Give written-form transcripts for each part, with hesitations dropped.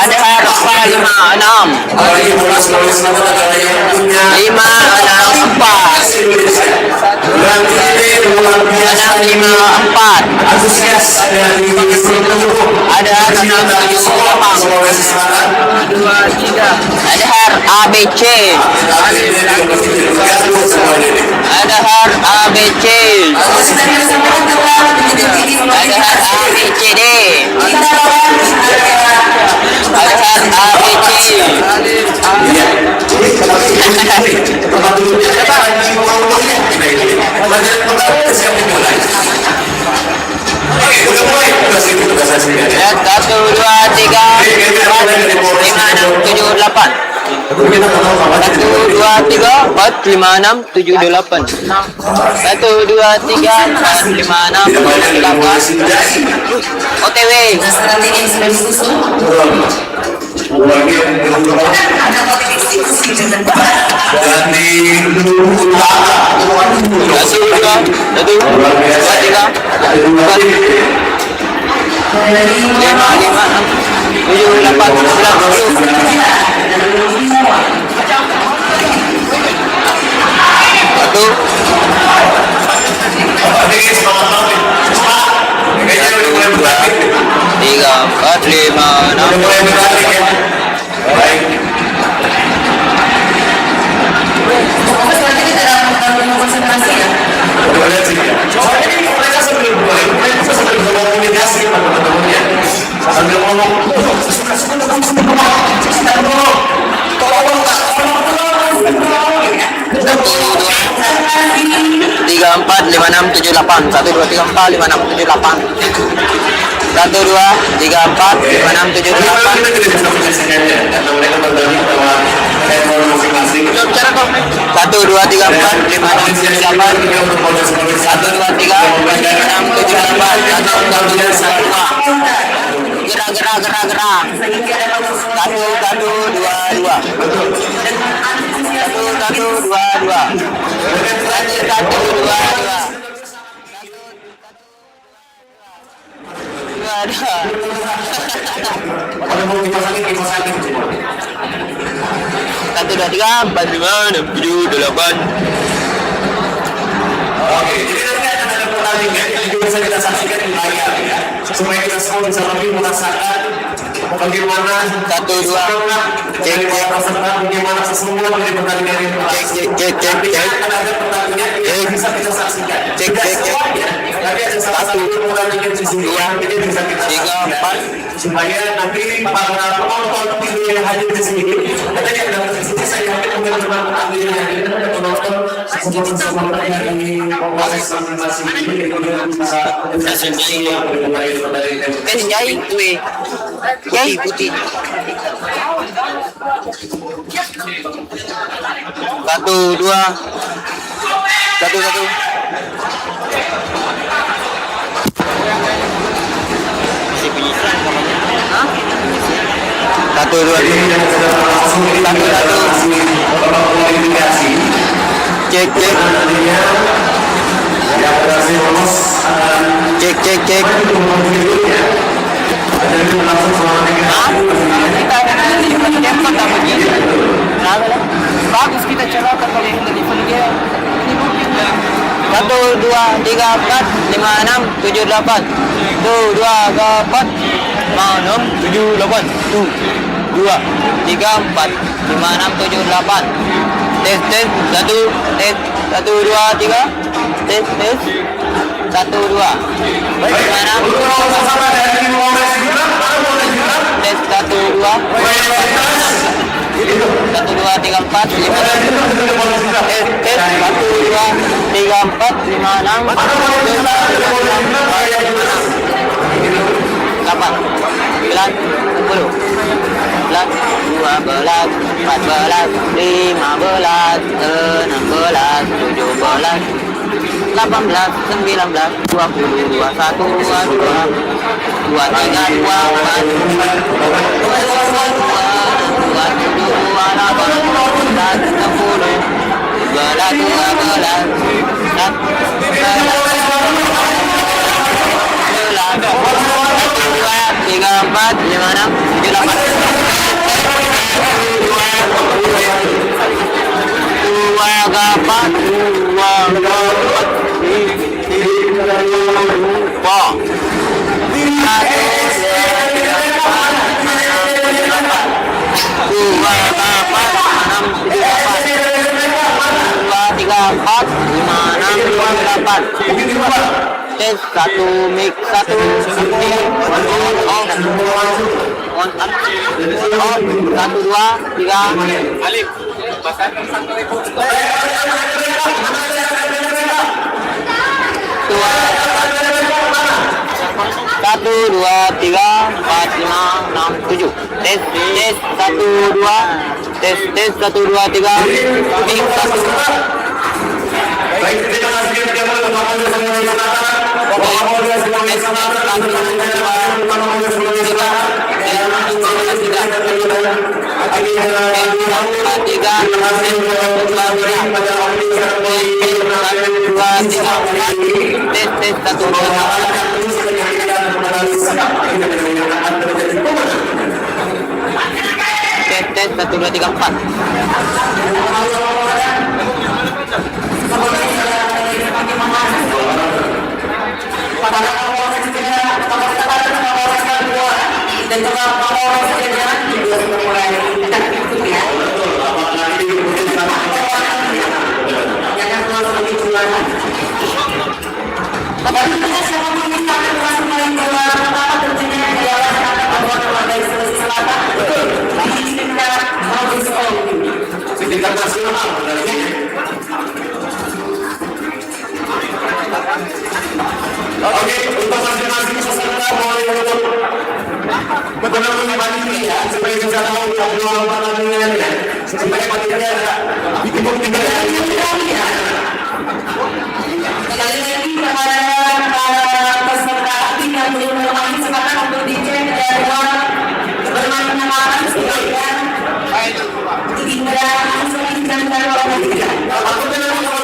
Ada 456. Ada 456. 564. 654. Ada 678. Ada har ABC. Ada har ABC. Ada har ABCD. Ada har ABC. Lihat 1, 2, 3, 4, 5, 6, 7, 8. 1, 2, 3, 4, 5, 6, 7, 8. 1, 2, 3, 4, 5, 6, 7, 8. OTW. Lima, enam, tujuh, delapan, sembilan, satu, tiga, empat, lima, enam, tiga, empat, lima, enam, tujuh, delapan. 1, 2, 3, 4, 5, 6, 7, 8. 1, 2, 3, 4, 5, 6, 7, 8. 1, 2, 3, 4, 5, 6, 7, 8. 1, 2, 3, 4, 5, 6, 7, 8. Gerak. 1, 1, 2, 2. 1, 1, 2, 2. 1, 1, 2, 2. Satu, dua, tiga, empat, lima, enam, tujuh, delapan. Oke, jadi nanti akan ada pertandingan yang juga bisa kita saksikan di layar ya, supaya kita semua bisa lebih merasakan bagaimana Satu, dua, cek peserta, bagaimana sesungguhnya dari pertandingan yang cek. akan ada pertandingan yang bisa kita saksikan. Cek. Nanti ada salah satu pertandingan sesungguhnya ini bisa kita Tiga, saksikan empat. supaya nanti para penonton yang hadir di sini nanti yang datang di sini saya yakin teman-teman pertandingan yang ini ada penonton supporter dari Polres masing-masing ini kemudian bisa Kan jahit gue. Jahit putih. Satu, dua. Satu. Satu, dua, tiga. Satu. Cek. Cek. Bagus kita carakan kalau yang telepon dia. 1, 2, 3, 4, 5, 6, 7, 8. 1, 2, 3, 4, 5, 6, 7, 8. 1, 2, 3, 4, 5, 6, 7, 8. T. tes satu dua tiga tes 1 2 bagaimana Sama-sama dari Polres Gibran, mana Polres Gibran? tes 1 2 1 2 3 4 5 tes 1 2 3 4 5 6 8 9 10 11 12 14 15 16 17 18 19 20 21 22 23 24 tes 1 mic 1 on 1 2 3 Alif satu dua tiga empat lima enam tujuh tes 1 2 tes 1 2 3 mic 1 Baik, terima kasih kepada teman-teman semuanya Selatan. Polres semuanya Selatan. Teman-teman semuanya Selatan. tes 1 2 3 4 dan juga Polres Jajaran juga sudah mulai kita tutup ya. Jangan terlalu begitu lama. Tapi kita semua memintakan kelas main bola pertama tentunya adalah bahwa keluarga Sulawesi Selatan di tingkat Mabes Polri. Tingkat nasional, Oke, untuk masing-masing peserta boleh untuk benar-benar mandiri ya, supaya bisa tahu jadwal pertandingan ya, supaya panitia ditimuk-timuk ya. Sekali lagi kepada para peserta yang belum bermain silakan untuk dicek jadwal bermain penyamaran sekalian. Hingga selesai jadwal ketiga. Aku tidak mau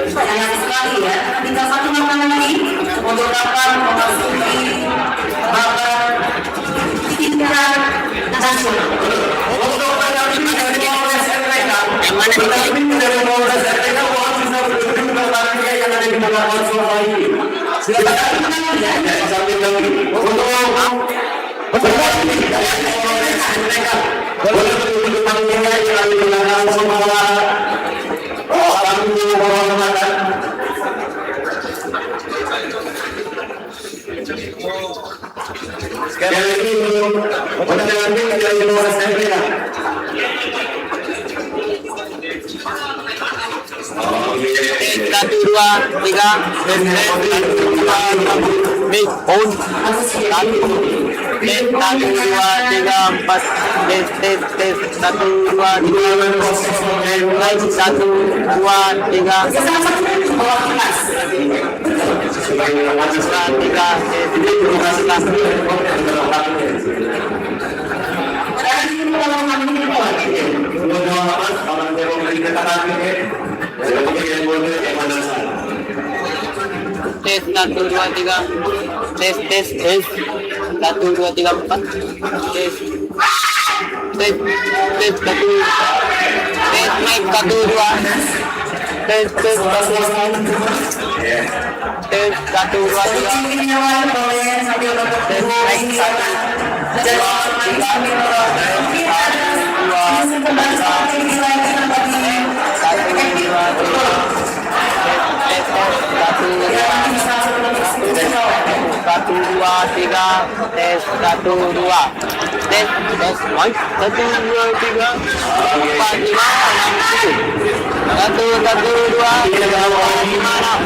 Sayang sekali ya, tinggal satu makanan lagi untuk dapat memasuki babak tingkat nasional. untuk pendamping dari Polres RTK, yang mana nih? pendamping dari Polres RTK mohon bisa berdiri ke panitia yang ada di belakang Surabaya ini. Silakan ya, sambil lagi untuk pendamping dari Polres RTK boleh berdiri ke panitia yang ada di belakang Surabaya. Sekali lagi pendamping dari Polres RTK. tes 1 2 3 mic on 1 tes 1 2 3 4 tes 1 2 3 mic 1 2 3 tes 1 2 3 tes 1 2 3 4 tes 1 mic 1 2 tes 1 2 3 tes mic 1 tiga, tes satu dua, tes tes mic satu dua tiga, empat lima enam tujuh, satu satu dua tiga empat lima enam,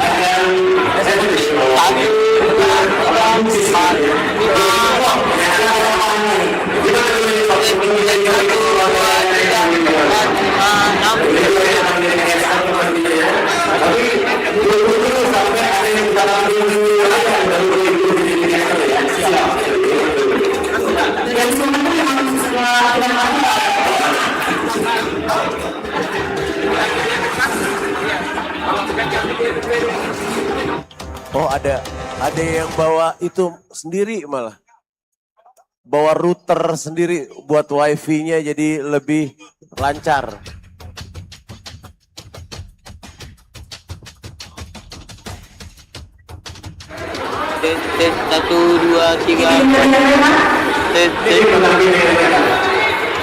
satu dua tiga empat Oh ada yang bawa itu sendiri malah. Bawa router sendiri buat wifi-nya jadi lebih lancar. tes tes satu dua tiga, tes tes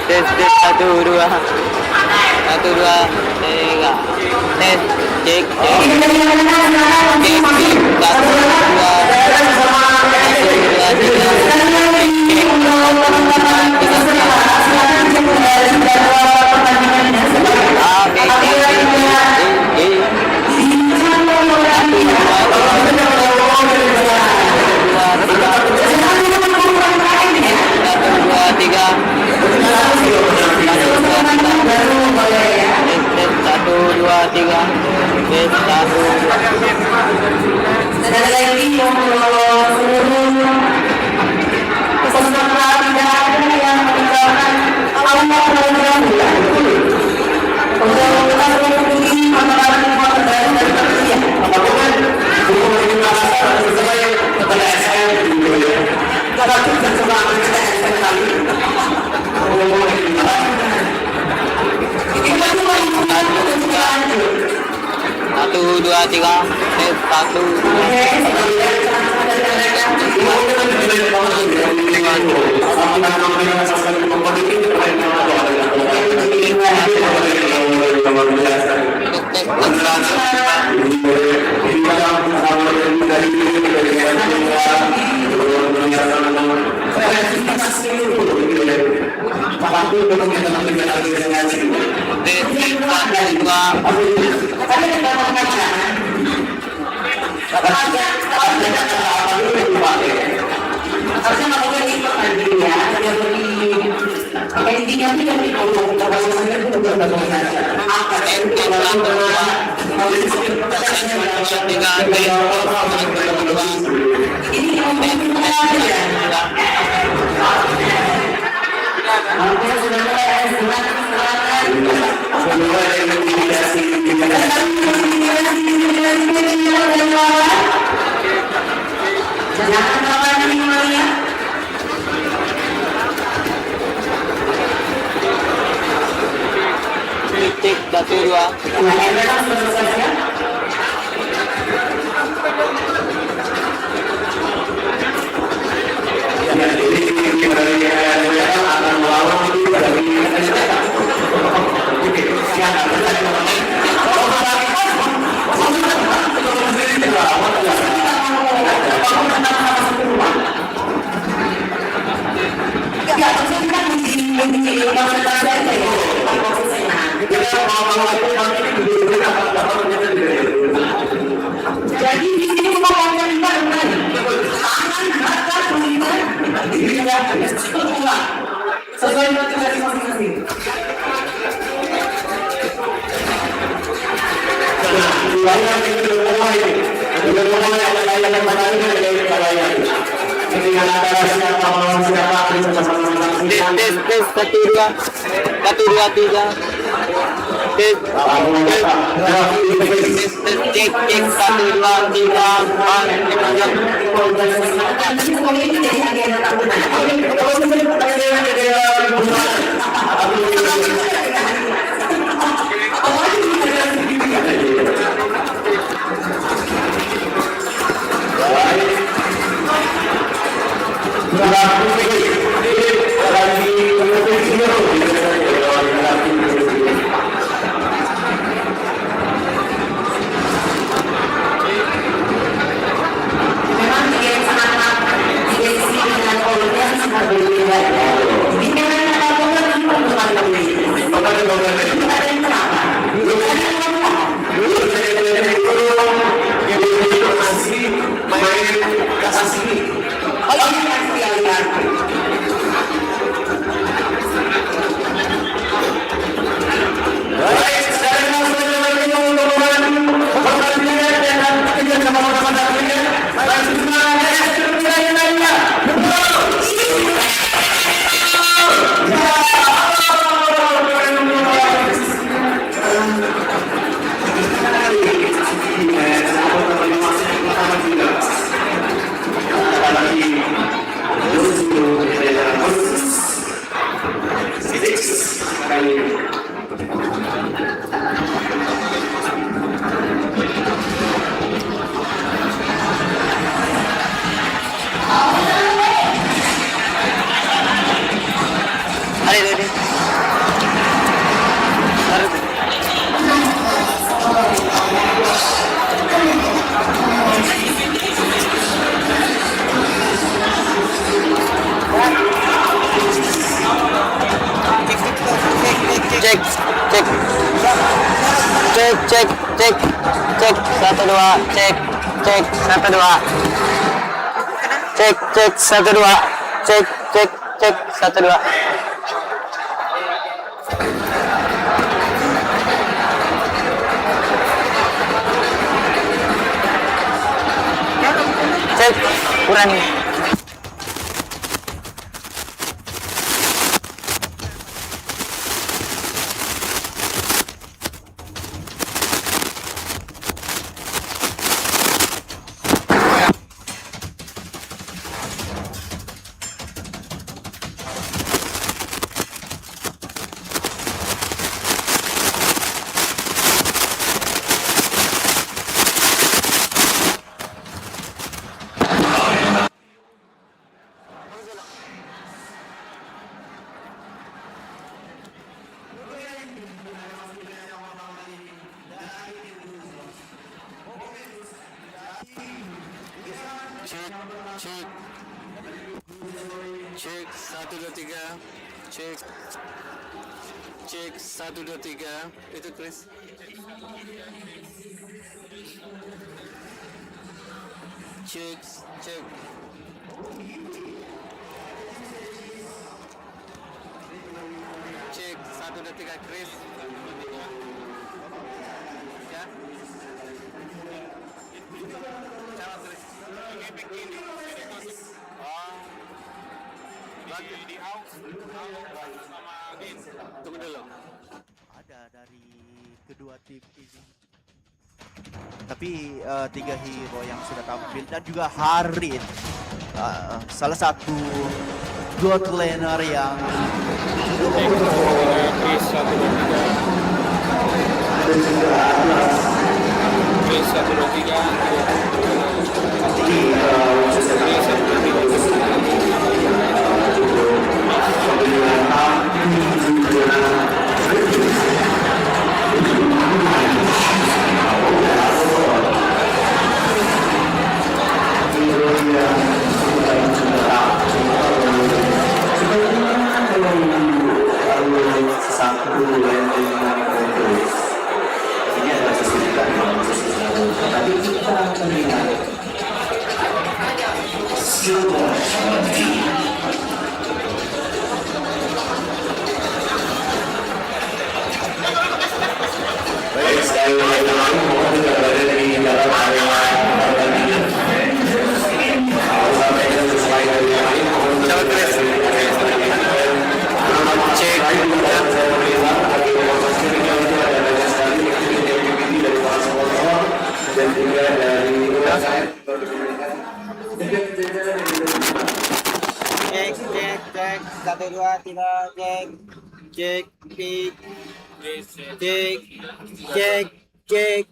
tes tes satu dua tiga, tes cek cek cek cek satu dua tiga, A B C D E satu dua tiga, tes satu Sekali lagi untuk seluruh peserta tidak ada yang meninggalkan awal program bulan. Untuk kita mengikuti pameran foto dari Persija. Apapun dukungan ini merasa sesuai kepada SM kalau kita coba kita SM kali satu dua tiga, tes satu Jangan kawan semuanya. cek satu dua. Jadi di sini mengatakan sesuai dengan tugas masing-masing. Tes satu dua tiga, tes cek cek satu dua tiga empat lima enam. Memang tiga yang sangat Physics. Kali ini. Ada. Cek, cek, cek, cek, cek, 1 2, cek, cek, 1 2, cek, cek, 1 2, cek, cek, cek, 1 2. Cek, kurang. Cek, cek, 1 2 3, cek, cek, 1 2 3, itu Chris. Cek, cek. Cek, 1 2 3, Chris. Ya. Jawab, Chris. Di house sama game. Tunggu dulu. Ada dari kedua tim ini. Tapi 3 hero yang sudah tampil dan juga Harit, salah satu god laner yang Cek, cek, cek, 1 2 3, cek, cek, cek, cek, cek, cek.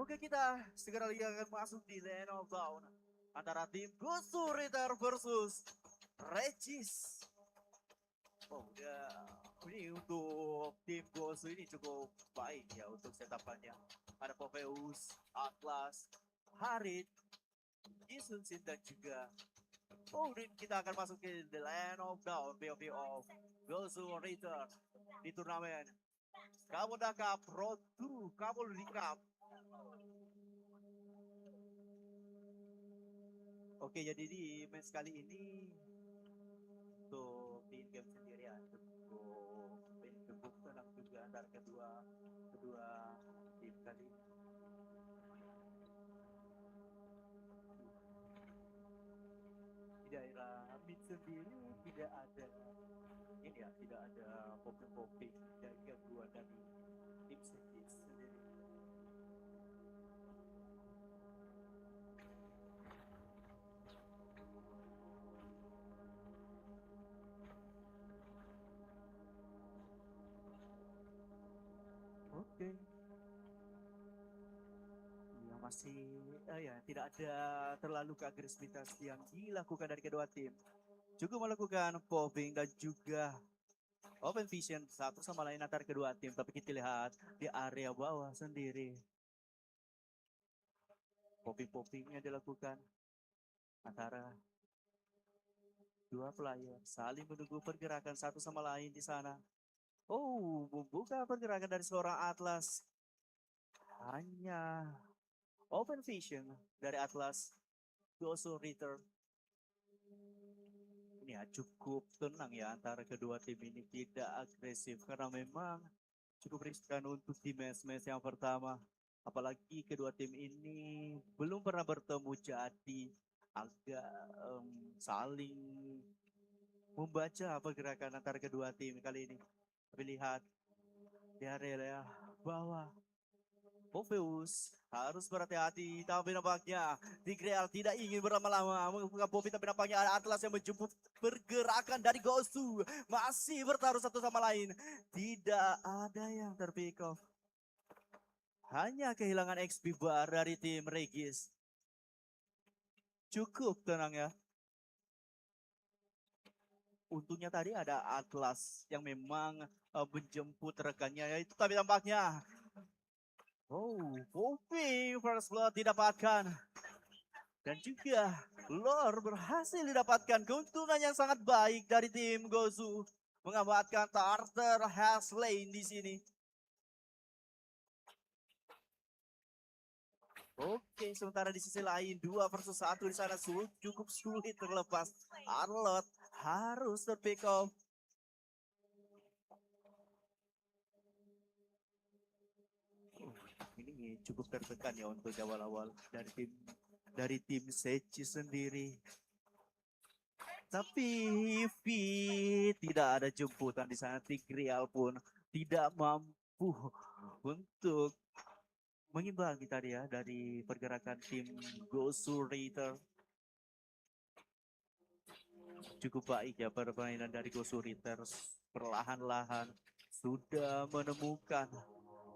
Oke, kita segera lagi akan masuk di Land of Dawn antara tim Gusuritar versus Regis. Oh ya, ini untuk tim Gosu ini cukup baik ya untuk setupannya. Ada Popheus, Atlas, Harit, Jisun Sin dan juga Odin. Kita akan masuk ke The Land of Dawn, POV of Gusuritar di turnamen Kamuda Cup Road to Cavalry Cup. Oke, jadi di match kali ini untuk di game sendiri ya, untuk main cukup tenang juga antara kedua tim tadi. Di daerah mid sendiri tidak ada ini ya, tidak ada popping dari kedua dari tim sendiri. Oke. Yang masih ya tidak ada terlalu keagresivitas yang dilakukan dari kedua tim. Cukup melakukan popping dan juga open vision satu sama lain antara kedua tim. Tapi kita lihat di area bawah sendiri. Popping-poppingnya dilakukan antara dua player saling menunggu pergerakan satu sama lain di sana. Oh, membuka pergerakan dari seorang Atlas. Hanya open vision dari Atlas. Gusuritar. Ini ya cukup tenang ya antara kedua tim ini, tidak agresif karena memang cukup riskan untuk di match yang pertama. Apalagi kedua tim ini belum pernah bertemu, jadi agak saling membaca pergerakan antara kedua tim kali ini. Tapi lihat di area bawah, Popheus harus berhati-hati, tapi nampaknya Tigreal tidak ingin berlama-lama membuka Poppy, tapi nampaknya ada Atlas yang menjemput pergerakan dari Gosu. Masih bertaruh satu sama lain, tidak ada yang terpick off. Hanya kehilangan XP bar dari tim Regis. Cukup tenang ya. Untungnya tadi ada Atlas yang memang menjemput rekannya, yaitu tapi tampaknya Poppy first blood didapatkan. Dan juga Lord berhasil didapatkan. Keuntungan yang sangat baik dari tim Gosu mengamankan Tartar Haslane di sini. Oke, sementara di sisi lain 2 versus 1 di sana cukup sulit terlepas. Arlot harus terpick off. Ini cukup tertekan ya untuk awal-awal dari tim Sechi sendiri. Tapi tidak ada jemputan di sana. Tigreal pun tidak mampu untuk mengimbangi tadi ya dari pergerakan tim Gusuritar. Cukup baik ya permainan dari Gusuritar, perlahan-lahan sudah menemukan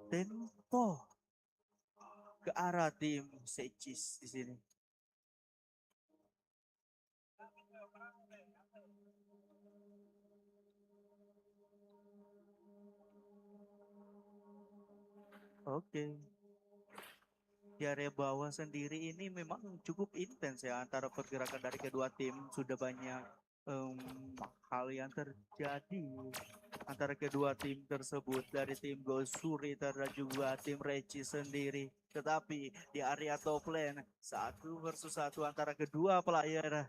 tempo ke arah tim Sechis di sini. Oke. Di area bawah sendiri ini memang cukup intens ya antara pergerakan dari kedua tim. Sudah banyak hal yang terjadi antara kedua tim tersebut, dari tim Gusuritar dan juga tim Regis sendiri. Tetapi di area top lane 1 versus 1 antara kedua player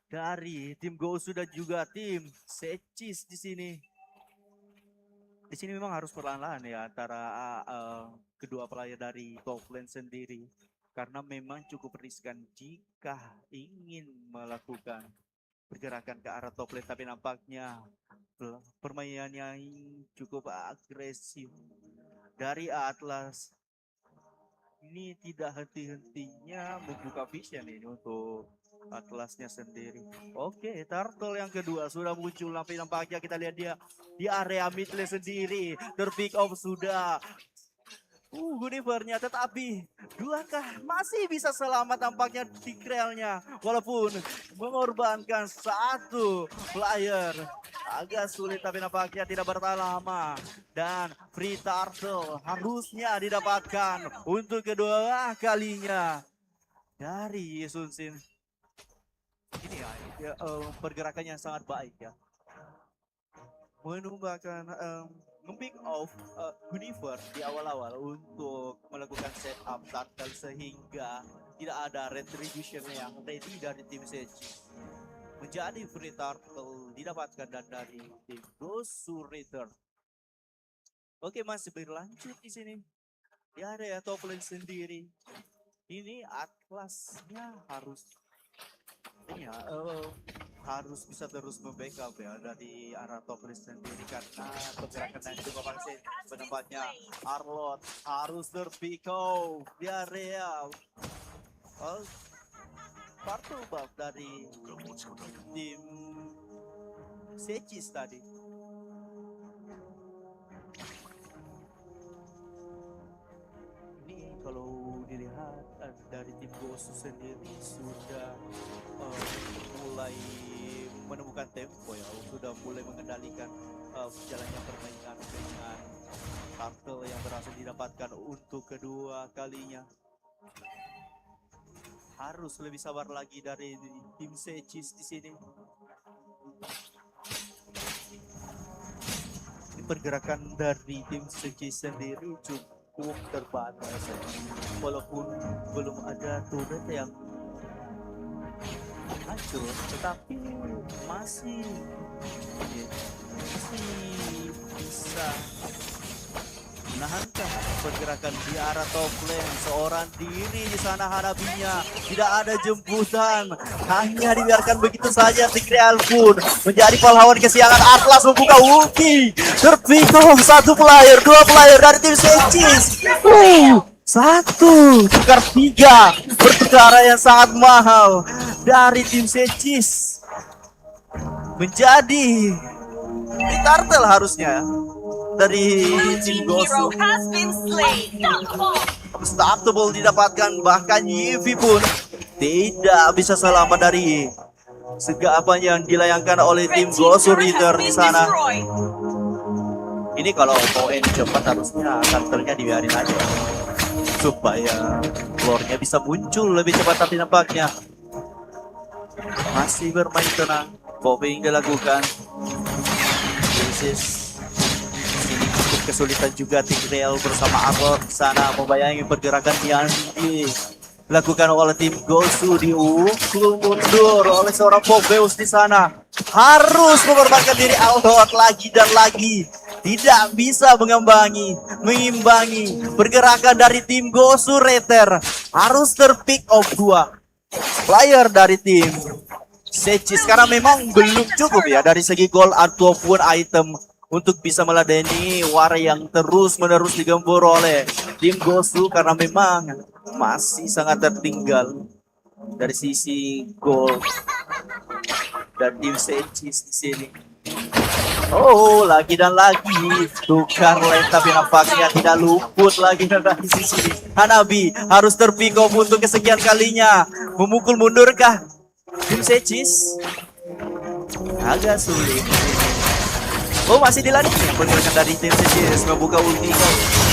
dari tim Gosu dan juga tim Sechis di sini. Di sini memang harus perlahan-lahan ya antara kedua player dari top lane sendiri, karena memang cukup riskan jika ingin melakukan pergerakan ke arah top lane, tapi nampaknya permainan yang cukup agresif dari Atlas. Ini tidak henti-hentinya membuka vision ini untuk Atlasnya sendiri. Oke, turtle yang kedua sudah muncul, tapi nampaknya kita lihat dia di area mid lane sendiri. Terpick off sudah Gunivernya, tetapi 2K masih bisa selamat tampaknya di Krellnya. Walaupun mengorbankan satu player. Agak sulit tapi nampaknya tidak bertahan lama. Dan Free Turtle harusnya didapatkan untuk kedua kalinya dari Sunsin. Ini ya, pergerakannya sangat baik ya. Menumbuhkan nge-pick off Guniver di awal-awal untuk melakukan setup Turtle sehingga tidak ada retribution yang ready dari tim Seji. Menjadi Free Turtle didapatkan dan dari tim Gosu Return. Oke, masih berlanjut di sini. Di area top lane sendiri. Ini Atlasnya harus harus bisa terus membackup ya dari arah top lane sendiri karena pergerakan dan juga pasti penempatnya Arlot harus terpick off di area Partul buff dari tim Sejis tadi. Ini kalau dilihat dari tim Gosu sendiri sudah mulai menemukan tempo ya, sudah mulai mengendalikan jalannya permainan dengan Turtle yang berhasil didapatkan untuk kedua kalinya. Harus lebih sabar lagi dari tim Sejis di sini. Pergerakan dari tim Sejis sendiri cukup terbatas, walaupun belum ada turret yang hancur, tetapi masih bisa menahankan pergerakan di arah top lane. Seorang diri di sana Hanabinya, tidak ada jemputan, hanya dibiarkan begitu saja. Tigreal pun menjadi pahlawan kesiangan. Atlas membuka ulti, terpikau satu player, dua player dari tim Sejis. Satu tukar tiga, pertukaran yang sangat mahal dari tim Sejis menjadi Turtle harusnya dari tim Gosu. Unstoppable didapatkan, bahkan Yivi pun tidak bisa selamat dari segala yang dilayangkan oleh tim Gosu Reader di sana. Ini kalau poin cepat harusnya Turtle-nya dibiarin aja supaya floor-nya bisa muncul lebih cepat, tapi nampaknya masih bermain tenang. Popping dilakukan. Sini cukup kesulitan juga Tigreal bersama Arlot di sana membayangi pergerakan yang dilakukan oleh tim Gosu. Diukul mundur oleh seorang Popeus di sana. Harus mengorbankan diri Arlot lagi dan lagi. Tidak bisa mengimbangi pergerakan dari tim Gosu Reter. Harus terpick off dua player dari tim Sejis karena memang belum cukup ya dari segi gold ataupun item untuk bisa meladeni war yang terus-menerus digempur oleh tim Gosu karena memang masih sangat tertinggal dari sisi gold dan tim Sejis di sini. Oh, lagi dan lagi tukar lane, tapi nampaknya tidak luput lagi dari sisi Hanabi. Harus terpick off untuk kesekian kalinya. Memukul mundurkah tim Sejis? Agak sulit. Oh, masih diladeni pergerakan dari tim Sejis membuka ulti,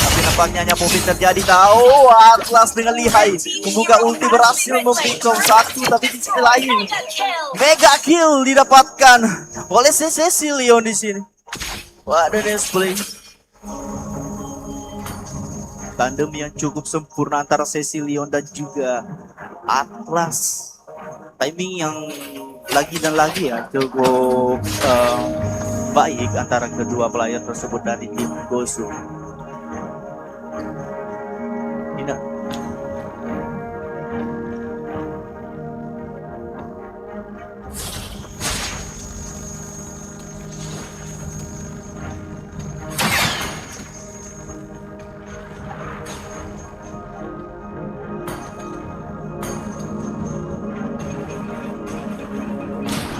tapi nampaknya hanya mobil terjadi. Tahu Atlas dengan lihai membuka ulti, berhasil mempick off satu, tapi di sisi lain mega kill didapatkan oleh Cecilion di sini. Waduh, display tandem yang cukup sempurna antara Cecilion dan juga Atlas. Timing yang lagi dan lagi ya cukup baik antara kedua player tersebut dari tim Gosu. Tidak.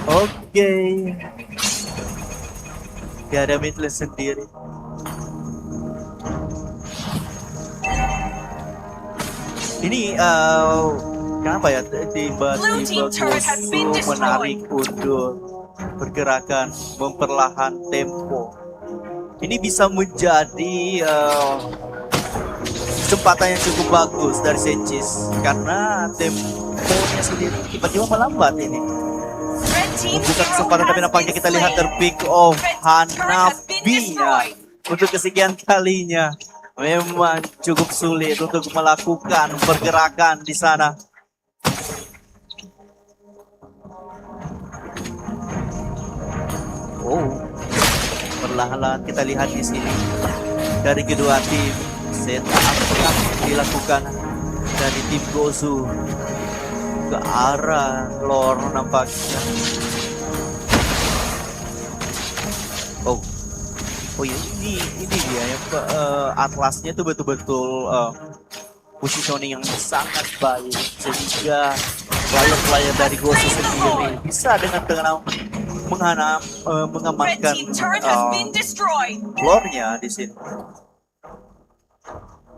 Oke. Gak ada mid lane sendiri. Ini kenapa ya tiba-tiba Gosu menarik undur pergerakan, memperlahan tempo. Ini bisa menjadi kesempatan yang cukup bagus dari Senchis karena temponya sendiri tiba-tiba melambat ini. Bukan kesempatan, tapi nampaknya kita lihat terpick off Hanabi-nya untuk kesekian kalinya. Memang cukup sulit untuk melakukan pergerakan di sana. Oh, perlahan-lahan kita lihat di sini dari kedua tim setup yang dilakukan dari tim Gosu ke arah lore nampaknya. Oh ya, ini dia ya, atlasnya tuh betul-betul positioning yang sangat baik sehingga player-player dari Gosu sendiri bisa dengan mengamankan lore-nya di sini.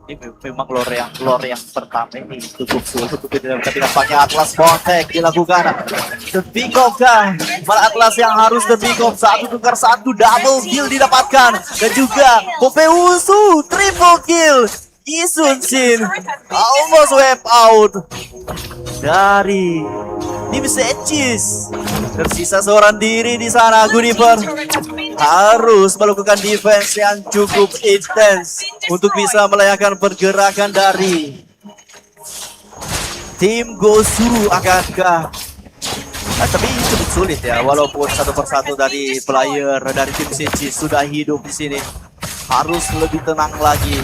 Ini memang lore yang pertama ini cukup sulit untuk didapatkan. Nampaknya Atlas Bontek dilakukan. The Big Off kan, malah Atlas yang harus The Big Off, 1 tukar 1, double kill didapatkan, dan juga Popeusu triple kill. Isun Shin almost wipe out dari tim Senchis. Tersisa seorang diri di sana. Gunifer harus melakukan defense yang cukup intens untuk bisa melayangkan pergerakan dari tim Gosu. Akankah tapi cukup sulit ya, walaupun satu persatu dari player dari tim Senchis sudah hidup di sini, harus lebih tenang lagi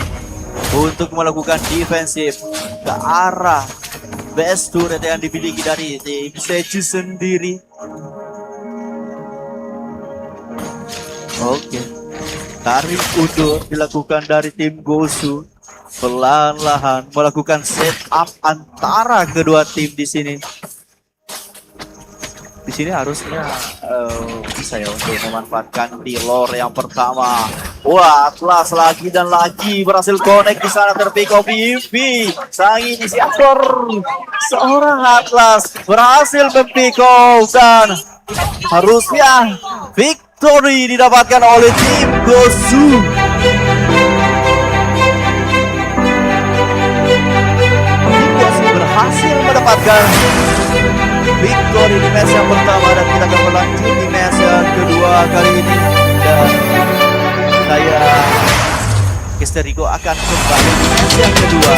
untuk melakukan defensif ke arah best turret yang dimiliki dari tim Senchis sendiri. Oke, tarik undur dilakukan dari tim Gosu, perlahan-lahan melakukan setup antara kedua tim di sini. Di sini harusnya bisa ya untuk memanfaatkan di lore yang pertama. Wah, Atlas lagi dan lagi berhasil connect di sana, terpick off EV. Sang inisiator seorang Atlas berhasil mempick off dan harusnya victory didapatkan oleh tim Gosu. Tim Gosu berhasil mendapatkan victory di match yang pertama, dan kita akan berlanjut di match yang kedua kali ini. Dan saya Kesteriko akan kembali di match yang kedua.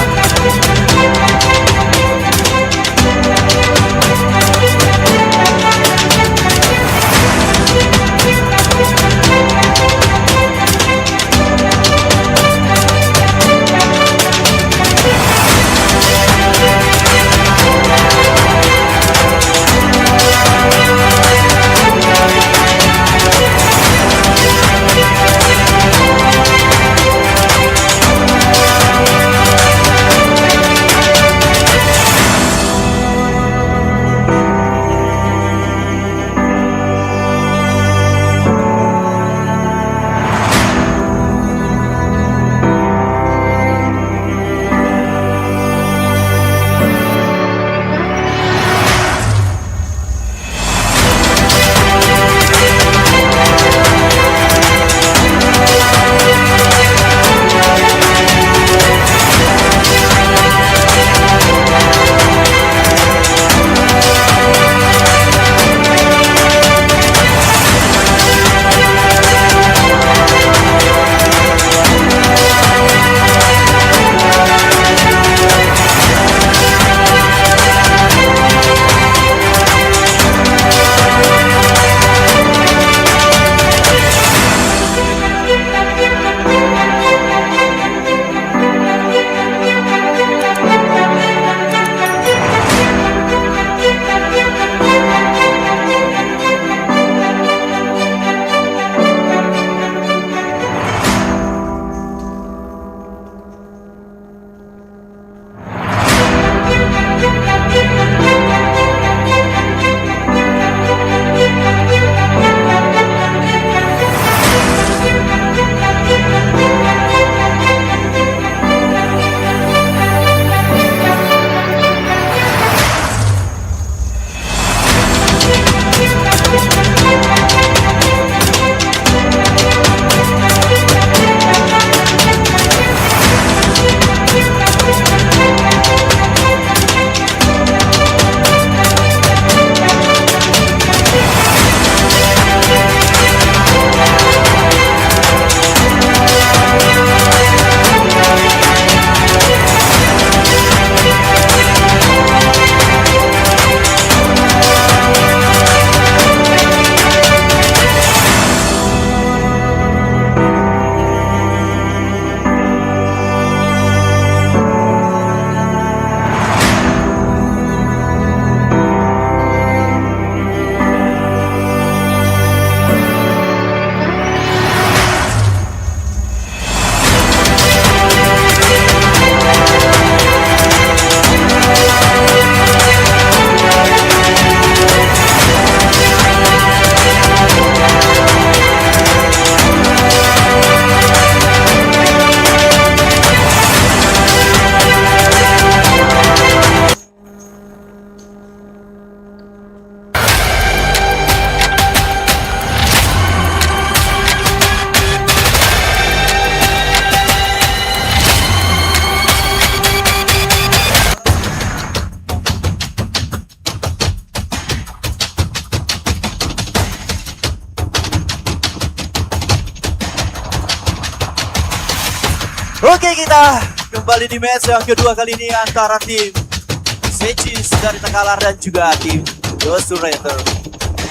Oke, kita kembali di match yang kedua kali ini antara tim Secis dari Takalar dan juga tim Gosurator.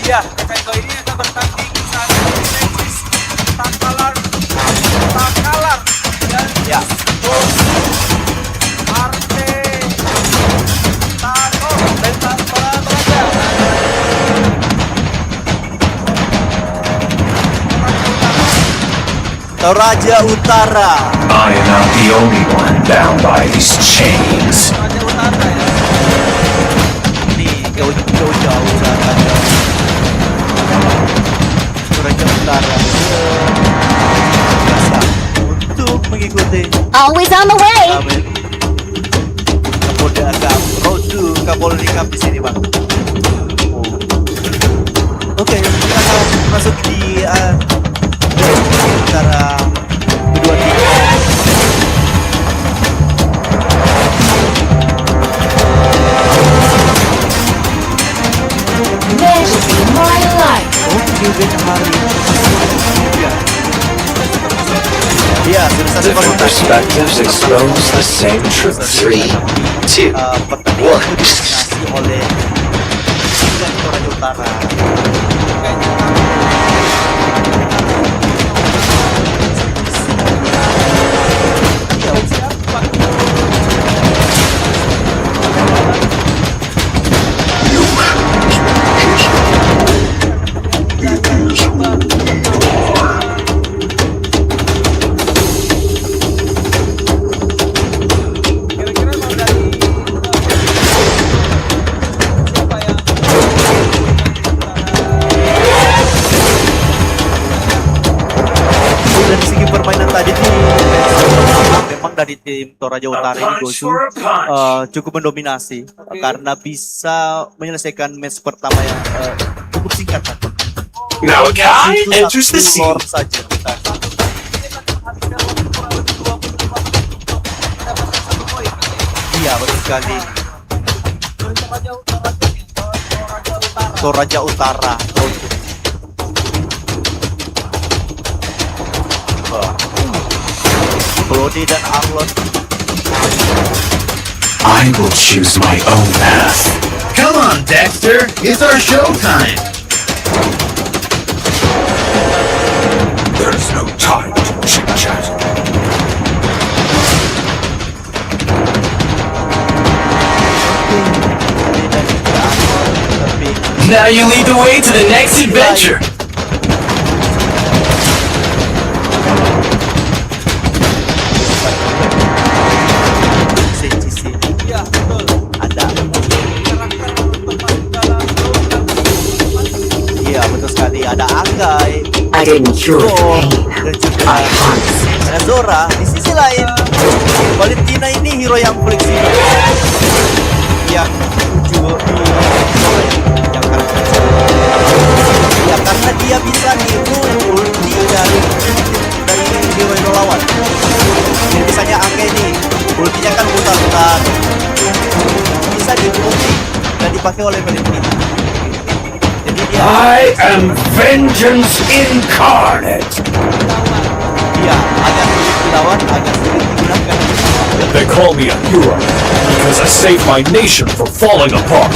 Iya, mereka ini akan bertanding saat Secis, Takalar, dan Ya, Arte, Tano, dan Toraja. Toraja Utara. I am not the only one bound by these chains. Toraja Utara ya. Ini jauh-jauh datang. Toraja Utara. Biasa untuk mengikuti Always on the way. Amin. Kapolda Cup, Road to Kapolri Cup di sini, Bang. Oke, kita akan masuk di antara kedua tim. Measure my life. Oke, Ben Hari. Ya, sudah satu Different konsultasi. perspectives expose the same truth. 3, 2, Pertandingan itu didominasi oleh tim dari Toraja Utara. Kira-kira mau dari siapa ya? Dari segi permainan tadi tuh memang dari tim Toraja Utara ini Gosu cukup mendominasi karena bisa menyelesaikan match pertama yang cukup singkat. Now a guy Itu enters the satu scene. lore saja. Iya, betul sekali. Toraja Utara. Brody dan Arlon. I will choose my own path. Come on, Dexter. It's our showtime. There's no time to chit-chat. Brody dan juga Arlon. Tapi Now you lead the way to the next adventure. Secis ini Iya, betul. ada. Karakter untuk masuk dalam Iya, betul sekali. Ada Anggai, I didn't cure the Thor, pain. dan juga I harnessed it. ada Zora. Di sisi lain, Valentina ini hero yang fleksibel, yang juga yang karakter. Ya karena dia bisa niru ulti dari hero lawan. Jadi misalnya Angga ini ultinya kan putar-putar, bisa diulti dan dipakai oleh Valentina. Jadi dia I am vengeance incarnate. dia agak sulit dilawan, agak sulit digunakan. They call me a hero because I saved my nation from falling apart.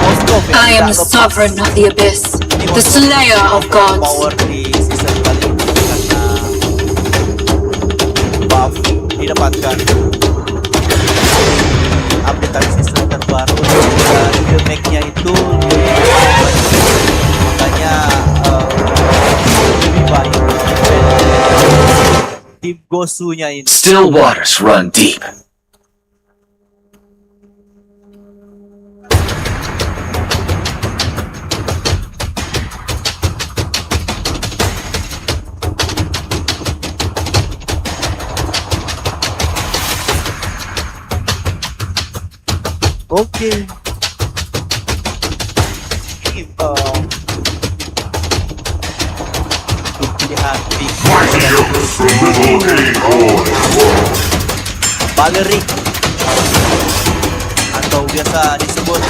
Moskov ya, I am tidak the lepas sovereign of the abyss, ini the Moskov slayer of gods. power di season kali ini karena buff didapatkan di update dari season terbaru dan damage-nya itu lebih baik. Makanya lebih baik tim Gosu-nya ini. Still waters run deep. Oke. Ini untuk pilihan pick Valerie atau biasa disebut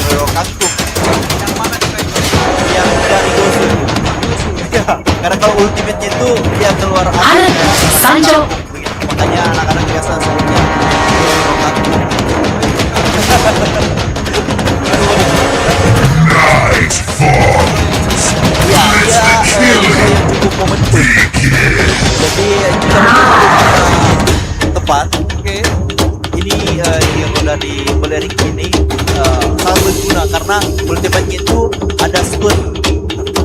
Hero Kangkung yang mana kira-kira? yang dari Gosu. Karena kalau ultimate itu dia keluar Aren, Sanjo, makanya anak-anak biasa sebutnya ya, dia yang cukup momentum. Jadi jika tepat, ini yang dari Balerik ini sangat berguna karena ultimate itu ada stun.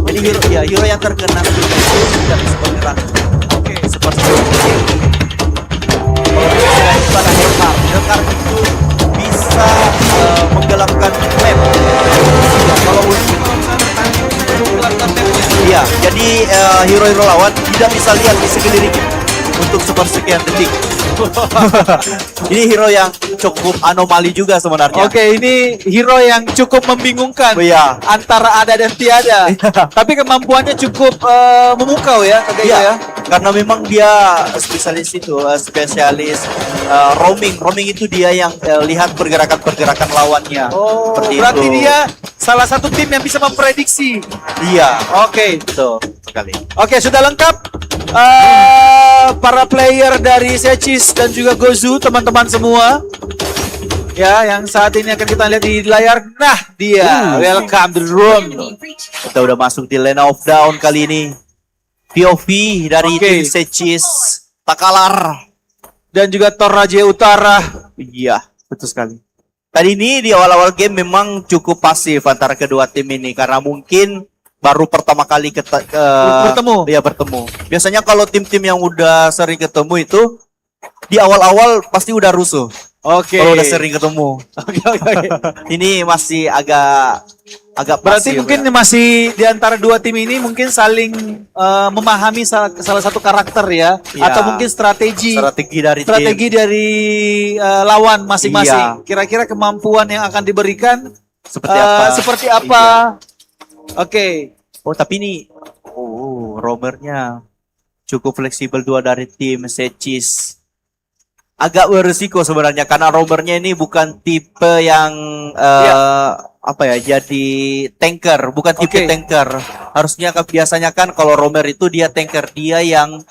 Jadi hero yang terkena stun itu tidak bisa bergerak. Seperti pada Hellcar itu bisa menggelapkan map. Kalau iya, jadi hero-hero lawan tidak bisa lihat di sekeliling untuk sepersekian detik. Ini hero yang cukup anomali juga sebenarnya. Oke, ini hero yang cukup membingungkan Iya. antara ada dan tiada. Tapi kemampuannya cukup memukau ya, Kak Ego Iya, ya. karena memang dia spesialis itu, spesialis roaming. Roaming itu dia yang lihat pergerakan-pergerakan lawannya. Oh, Seperti berarti itu. dia salah satu tim yang bisa memprediksi. Iya, Oke. betul sekali. Oke, sudah lengkap para player dari Sechis dan juga Gozu, teman-teman semua. Ya, yang saat ini akan kita lihat di layar. Nah, dia. Welcome to the room. Kita udah masuk di lane of down kali ini. POV dari Oke. tim Sechis Takalar. Dan juga Toraja Utara. Iya, betul sekali. Tadi ini di awal-awal game memang cukup pasif antara kedua tim ini karena mungkin baru pertama kali Bertemu. Iya, bertemu. Biasanya kalau tim-tim yang udah sering ketemu itu di awal-awal pasti udah rusuh. Oke. Kalau udah sering ketemu. Oke. Ini masih agak Berarti pasif, mungkin ya. masih di antara dua tim ini mungkin saling memahami salah satu karakter ya, Iya. atau mungkin strategi Strategi dari lawan masing-masing. Iya. Kira-kira kemampuan yang akan diberikan seperti apa? seperti apa? Oke. Oh, tapi ini roamernya cukup fleksibel, dua dari tim Sechis. Agak beresiko sebenarnya karena roamernya ini bukan tipe yang apa ya, jadi tanker, bukan tipe Oke. tanker. Harusnya biasanya kan kalau roamer itu dia tanker, dia yang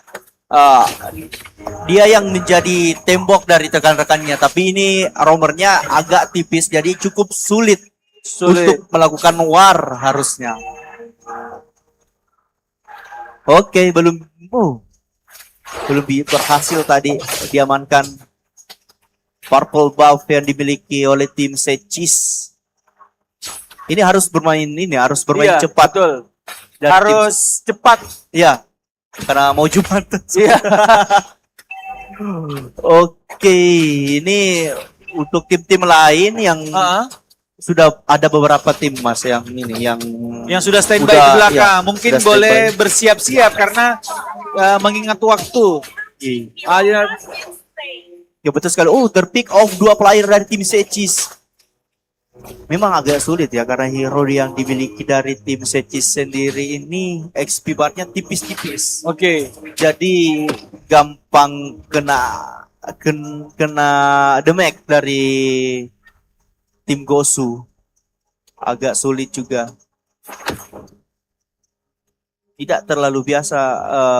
menjadi tembok dari rekan-rekannya. Tapi ini roamernya agak tipis, jadi cukup sulit untuk melakukan war harusnya. Oke, belum berhasil tadi diamankan purple buff yang dimiliki oleh tim Sechis. Ini harus bermain Iya, cepat. Betul. Dan Harus cepat. Iya, karena mau Jumat. Iya. Oke, ini untuk tim-tim lain yang sudah ada beberapa tim Mas yang Yang sudah standby Udah, di belakang, iya, mungkin sudah boleh standby. bersiap-siap karena mengingat waktu. Iya. Ya betul sekali. Oh, terpick off dua player dari tim Sechis. Memang agak sulit ya karena hero yang dimiliki dari tim Sechis sendiri ini XP bar-nya tipis-tipis. Oke. Jadi gampang kena damage dari tim Gosu. Agak sulit juga. Tidak terlalu biasa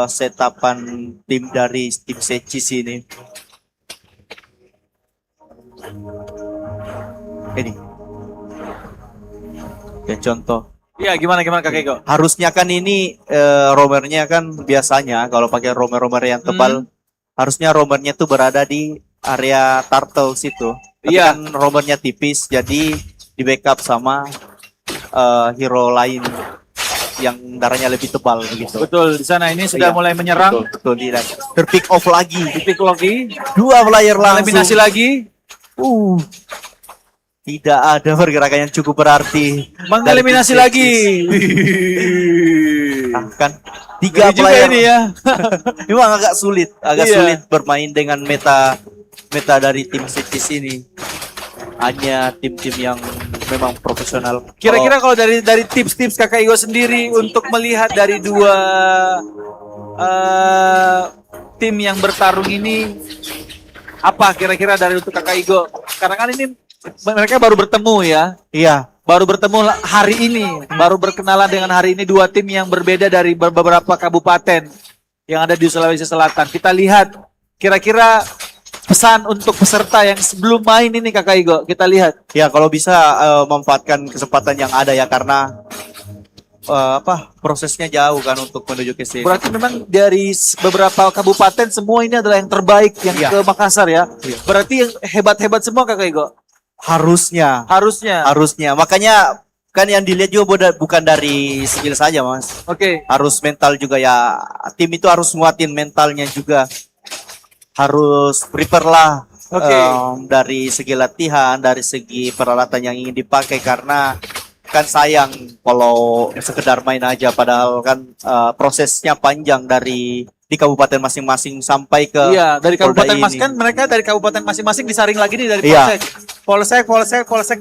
setapan tim dari tim Sechis ini. Ini. Ya contoh. Iya, gimana Kak Ego? Harusnya kan ini roamernya kan biasanya kalau pakai roamer yang tebal, harusnya roamernya tuh berada di area turtle situ. Tapi Iya. kan roamernya tipis, jadi di backup sama hero lain yang darahnya lebih tebal begitu. Betul, di sana ini sudah Iya. mulai menyerang. Betul, tidak. Terpick off lagi. Titik lagi, Dua player langsung. eliminasi lagi, Tidak ada pergerakan yang cukup berarti. mengeliminasi Dari tim lagi. Kan tiga Ngeri juga player ini ya. memang agak sulit Iya. sulit bermain dengan meta dari tim Sechis ini. Hanya tim-tim yang memang profesional. Kira-kira kalau dari tips-tips Kakak Igo sendiri untuk melihat dari dua tim yang bertarung ini, apa kira-kira dari untuk Kakak Igo? Karena kan ini mereka baru bertemu ya. Iya, baru bertemu hari ini, baru berkenalan dengan hari ini dua tim yang berbeda dari beberapa kabupaten yang ada di Sulawesi Selatan. Kita lihat kira-kira pesan untuk peserta yang sebelum main ini Kakak Igo. Kita lihat. Ya kalau bisa memanfaatkan kesempatan yang ada ya, karena prosesnya jauh kan untuk menuju ke sini. Berarti memang dari beberapa kabupaten semua ini adalah yang terbaik yang Iya. ke Makassar ya. Iya. Berarti yang hebat-hebat semua Kakak Igo. Harusnya. Makanya kan yang dilihat juga bukan dari skill saja Mas. Oke. Harus mental juga ya. Tim itu harus nguatin mentalnya juga. Harus prepare lah. Oke. Dari segi latihan, dari segi peralatan yang ingin dipakai, karena kan sayang kalau sekedar main aja, padahal kan prosesnya panjang dari di kabupaten masing-masing sampai ke Iya, dari Polda kabupaten ini. masing kan mereka dari kabupaten masing-masing disaring lagi nih dari Iya. Polsek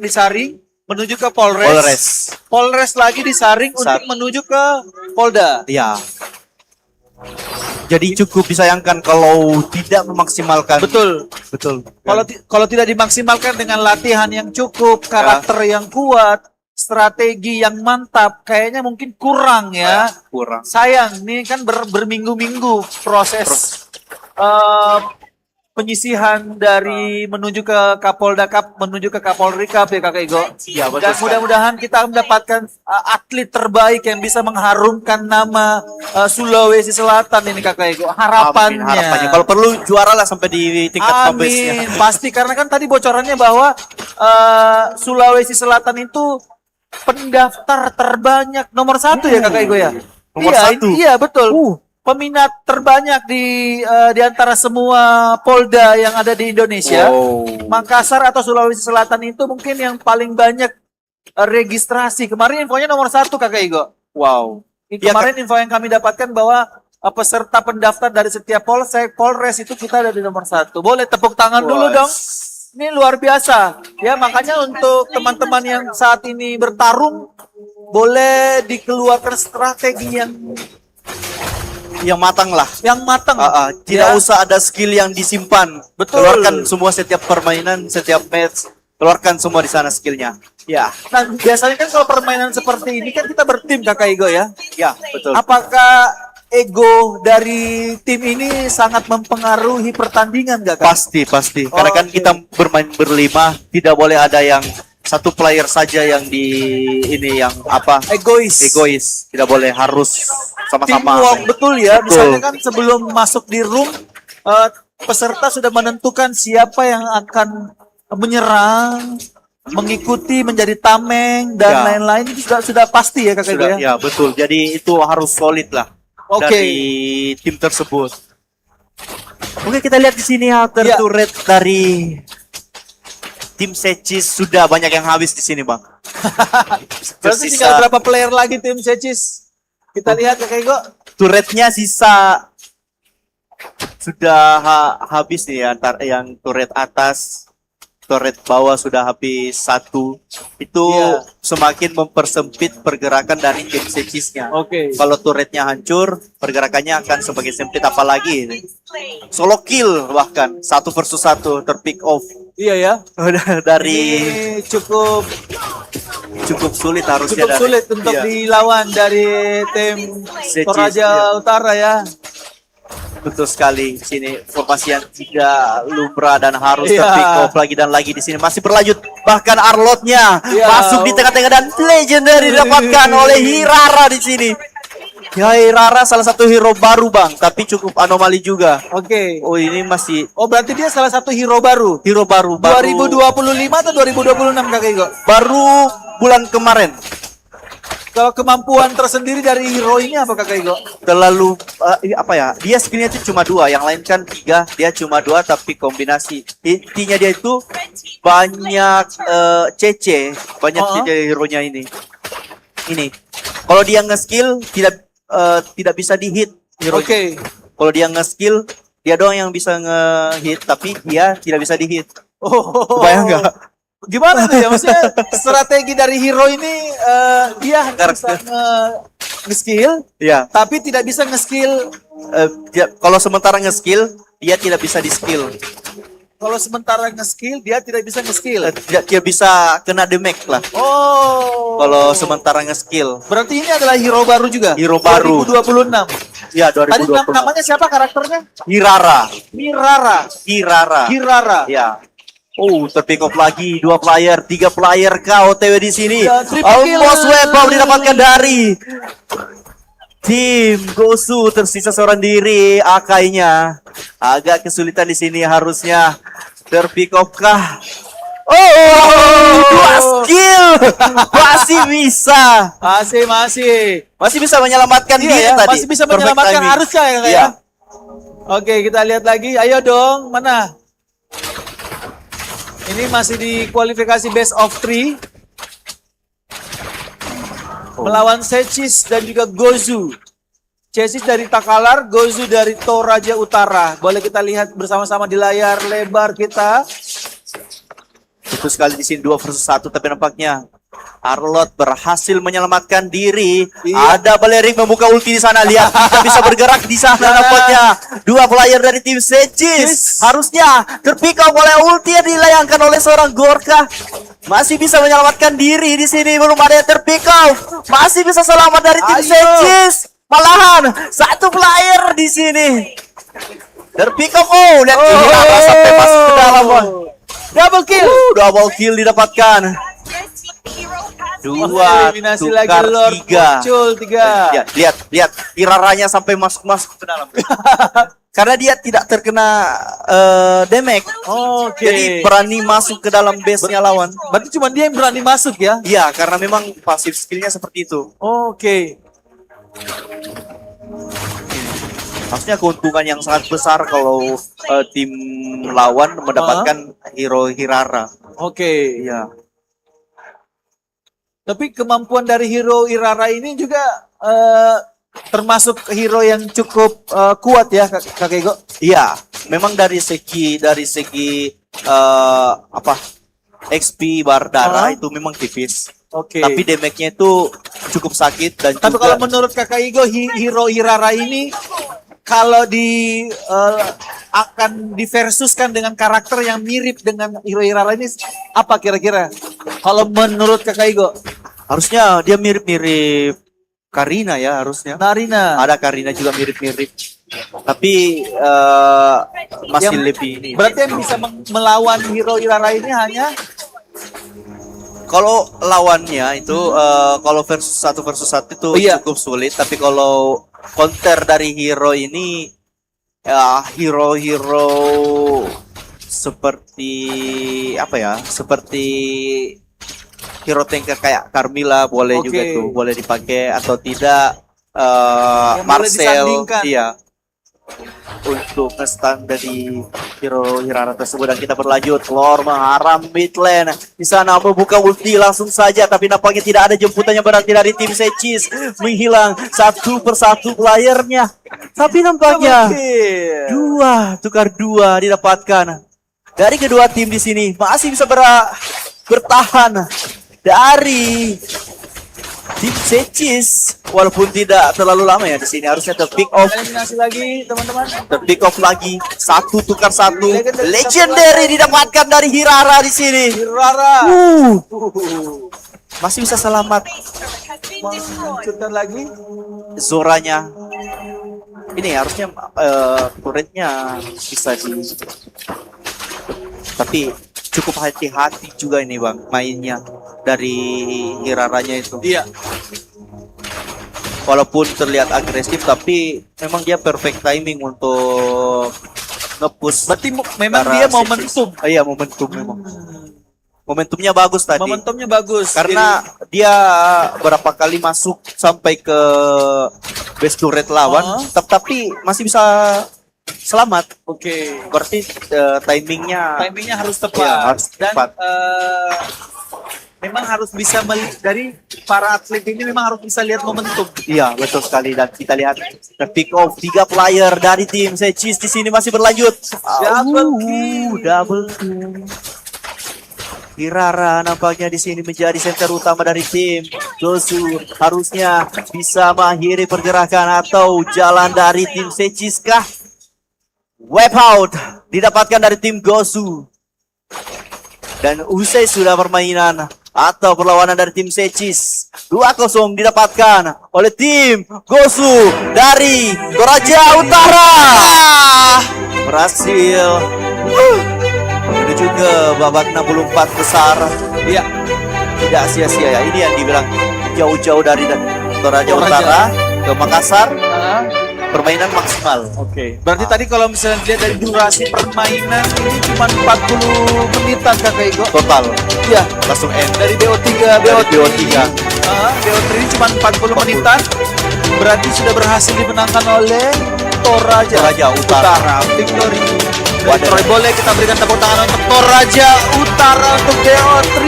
disaring menuju ke Polres. Polres lagi disaring untuk menuju ke Polda. Iya. Jadi cukup disayangkan kalau tidak memaksimalkan. Betul. Kalau tidak dimaksimalkan dengan latihan yang cukup, karakter yang kuat, strategi yang mantap, kayaknya mungkin kurang ya. Kurang. Sayang, ini kan berminggu-minggu proses penyisihan dari menuju ke Kapolda Cup, menuju ke Kapolri Cup ya Kakak Igo. Iya, betul Dan sekali. mudah-mudahan kita mendapatkan atlet terbaik yang bisa mengharumkan nama Sulawesi Selatan ini Kakak Igo. Harapannya. Harapannya. Kalau perlu juara lah sampai di tingkat pabesnya. Amin. Pasti karena kan tadi bocorannya bahwa Sulawesi Selatan itu pendaftar terbanyak nomor 1 ya Kakak Igo ya. Nomor Iya, 1. Iya betul. Peminat terbanyak di antara semua Polda yang ada di Indonesia. Makassar atau Sulawesi Selatan itu mungkin yang paling banyak registrasi. Kemarin infonya nomor 1 Kakak Igo. Wow. Kemarin info yang kami dapatkan bahwa peserta pendaftar dari setiap polsek, polres itu kita ada di nomor 1. Boleh tepuk tangan dulu dong. Ini luar biasa. Ya makanya untuk teman-teman yang saat ini bertarung, boleh dikeluarkan strategi yang matang lah. Yang matang. Tidak usah ada skill yang disimpan. Betul. Keluarkan semua setiap permainan, setiap match. Keluarkan semua di sana skillnya. Ya. Nah, biasanya kan kalau permainan seperti ini kan kita bertim Kakak Igo ya. Ya, betul. Apakah ego dari tim ini sangat mempengaruhi pertandingan gak Kak? Pasti. Karena kan kita bermain berlima, tidak boleh ada yang satu player saja yang yang egois. Tidak boleh, harus sama-sama. Teamwork, betul ya. Betul. Misalnya kan sebelum masuk di room, peserta sudah menentukan siapa yang akan menyerang, mengikuti, menjadi tameng dan lain-lain, itu sudah pasti ya Kakak Igo ya. Ya, betul. Jadi itu harus solid lah dari tim tersebut. Oke, kita lihat di sini turret dari tim Secis sudah banyak yang habis di sini, Bang. Berarti tinggal berapa player lagi tim Secis? Kita lihat Kakak Igo. Turretnya sisa sudah habis nih ya, yang turret atas, turret bawah sudah habis 1. Itu semakin mempersempit pergerakan dari tim Secisnya. Kalau turretnya hancur, pergerakannya akan semakin sempit, apalagi solo kill bahkan 1 versus 1 terpick off. Iya ya. Dari ini cukup sulit harusnya. Cukup sulit untuk dilawan dari tim Toraja Utara ya. Betul sekali. Sini formasi yang tidak lumrah dan harus terpick off lagi dan lagi di sini masih berlanjut. Bahkan Arlotnya masuk di tengah-tengah dan legendary didapatkan oleh Hirara di sini. Ya, Hirara salah satu hero baru Bang, tapi cukup anomali juga. Oh, ini masih. Oh, berarti dia salah satu hero baru. Hero baru. 2025 atau 2026 Kakak Igo? Baru bulan kemarin. Kalau kemampuan tersendiri dari hero ini apa Kakak Igo? Terlalu dia skillnya itu cuma 2, yang lain kan 3, dia cuma 2 tapi kombinasi. Intinya dia itu banyak CC, banyak CC hero-nya ini. Kalau dia nge-skill tidak bisa di-hit hero. Kalau dia nge-skill, dia doang yang bisa nge-hit, tapi dia tidak bisa di-hit. Bayang nggak? Gimana tuh ya? Maksudnya strategi dari hero ini dia bisa nge-skill, tapi tidak bisa nge-skill. Kalau sementara nge-skill, dia tidak bisa di-skill. Kalau sementara nge-skill, dia tidak bisa nge-skill. Dia bisa kena damage lah. Oh. Kalau sementara nge-skill. Berarti ini adalah hero baru juga. Hero baru. 2026. Ya, Tadi 2020. namanya siapa karakternya? Hirara. Mirara. Ya. Oh, terpick off lagi 2 player, 3 player KOTW di sini. Ya, triple kill. Almost webom didapatkan dari tim Gosu, tersisa seorang diri. Akainya agak kesulitan di sini, harusnya terpick off kah? Oh, 2 skill masih bisa. Masih bisa menyelamatkan Iya diri ya, tadi. masih bisa Perfect menyelamatkan, timing. harusnya ya Kak, Iya. ya. Oke, kita lihat lagi. Ayo dong, mana? Ini masih di kualifikasi best of 3. Melawan Sechis dan juga Gozu. Sechis dari Takalar, Gozu dari Toraja Utara. Boleh kita lihat bersama-sama di layar lebar kita. Itu sekali di sini 2 versus 1, tapi nampaknya Arlot berhasil menyelamatkan diri. Iya. Ada Balerik membuka ulti di sana. Lihat, kita bisa bergerak di sana nampaknya. 2 player dari tim Sechis harusnya terpick up oleh ulti yang dilayangkan oleh seorang Gorka. Masih bisa menyelamatkan diri di sini, belum ada yang terpick up. Masih bisa selamat dari tim Ayo. Sechis. Malahan 1 player di sini. Terpick up. Oh, lihat Hirara sampai masuk ke dalam. Double kill. Double kill didapatkan. 2 Eliminasi lagi tukar Lord 3. muncul 3. Ya, lihat Hiraranya sampai masuk ke dalam. Karena dia tidak terkena damage. Oke. Jadi berani masuk ke dalam base-nya lawan. Berarti cuma dia yang berani masuk ya? Iya, karena memang pasif skillnya seperti itu. Oke. Maksudnya keuntungan yang sangat besar kalau tim lawan mendapatkan hero Hirara. Oke. Iya. Tapi kemampuan dari hero Irara ini juga termasuk hero yang cukup kuat ya Kak Ego. Iya, memang dari segi XP bar darah itu memang tipis. Oke. Tapi damage-nya itu cukup sakit dan Tapi juga kalau menurut Kakak Igo, hero Irara ini kalau akan diversuskan dengan karakter yang mirip dengan hero Irara ini apa kira-kira? Kalau menurut Kakak Igo? harusnya dia mirip-mirip Karina ya harusnya. Narina. Ada Karina juga mirip-mirip. Tapi masih lebih ini. Berarti yang bisa melawan hero Irara ini hanya Kalau lawannya itu kalau versus 1 itu Iya. cukup sulit, tapi kalau counter dari hero ini ya hero-hero seperti apa ya? Seperti hero tanker kayak Carmilla boleh Oke. juga tuh, boleh dipakai atau tidak Yang boleh Marcel disandingkan. iya. Untuk nge-stun dari hero Hirara tersebut dan kita berlanjut keluar mengharam mid lane. Di sana membuka ulti langsung saja tapi nampaknya tidak ada jemputan yang berarti dari tim Sechis menghilang satu persatu playernya. Tapi nampaknya tukar dua didapatkan dari kedua tim di sini masih bisa bertahan dari tim Sechis walaupun tidak terlalu lama ya di sini harusnya terpick off. eliminasi lagi teman-teman. Terpick off lagi, 1 tukar 1. Legendary didapatkan dari Hirara di sini. Irara Masih bisa selamat. menghancurkan lagi. Zoranya. Ini harusnya turretnya bisa di. Tapi cukup hati-hati juga ini bang mainnya dari Hiraranya itu. Iya. Walaupun terlihat agresif tapi memang dia perfect timing untuk nge-push. Berarti memang para dia Sechis. momentum. Iya momentum memang. Momentumnya bagus tadi. Momentumnya bagus. Karena dia berapa kali masuk sampai ke base turret lawan, tapi masih bisa selamat. Oke. Berarti timingnya Timingnya harus tepat. Iya, harus Dan tepat. memang harus bisa dari para atlet ini memang harus bisa lihat momentum. Iya, betul sekali dan kita lihat pick off 3 player dari tim Sechis di sini masih berlanjut. Double kill. Hirara nampaknya di sini menjadi center utama dari tim Gosu. Harusnya bisa mengakhiri pergerakan atau jalan dari tim Sechis kah? Wipe out didapatkan dari tim Gosu. Dan usai sudah permainan atau perlawanan dari tim Secis, 2-0 didapatkan oleh tim Gosu dari Toraja Utara. Berhasil menuju ke babak 64 besar. Iya. Tidak sia-sia ya. Ini yang dibilang jauh-jauh dari Toraja Utara ke Makassar. Permainan maksimal. Oke. Berarti tadi kalau misalnya dilihat dari durasi permainan ini cuma 40 menitan Kakak Igo. Total. Iya. Langsung end. Dari BO3 BO3. BO3 ini cuma 40 menitan. Berarti sudah berhasil dimenangkan oleh Toraja Utara. Victory. Wadah. Boleh kita berikan tepuk tangan untuk Toraja Utara untuk BO3.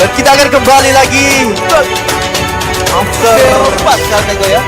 Dan kita akan kembali lagi BO4 kan Ego ya.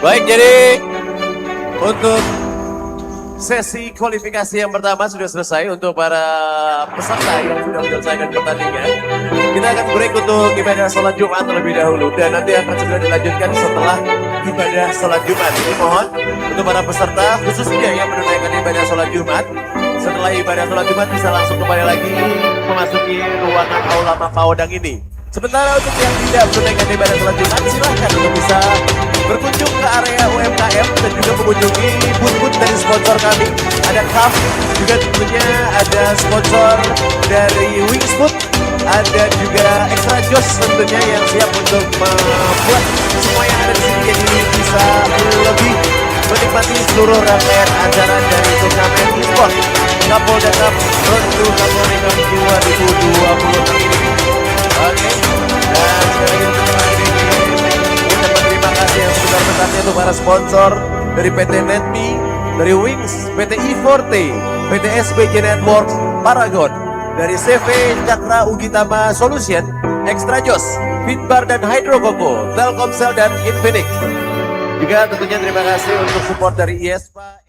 Baik, jadi untuk sesi kualifikasi yang pertama sudah selesai untuk para peserta yang sudah menyelesaikan pertandingan. Kita akan break untuk ibadah sholat Jumat terlebih dahulu dan nanti akan segera dilanjutkan setelah ibadah sholat Jumat. Jadi mohon untuk para peserta khususnya yang menunaikan ibadah sholat Jumat, setelah ibadah sholat Jumat bisa langsung kembali lagi memasuki ruangan aula Makaodang ini. Sementara untuk yang tidak menunaikan ibadah sholat Jumat, silahkan untuk bisa berkunjung ke area UMKM dan juga mengunjungi booth-booth dari sponsor kami. Ada CAF, juga tentunya ada sponsor dari Wings Food, ada juga Extra Joss tentunya yang siap untuk membuat semua yang ada di sini jadi bisa lebih menikmati seluruh rangkaian acara dari turnamen e-sport Kapolda Cup Road to Kapolda Cup 2026 ini. Oke, dan sekali lagi untuk ucapan terima kasih yang sebesar-besarnya untuk para sponsor dari PT Netmi, dari Wings, PT E40, PT SBJ Networks, Paragon, dari CV Cakra Ugitama Solution, Extra Joss, Fitbar dan Hydro Coco, Telkomsel dan Infinix. Juga tentunya terima kasih untuk support dari IESPA.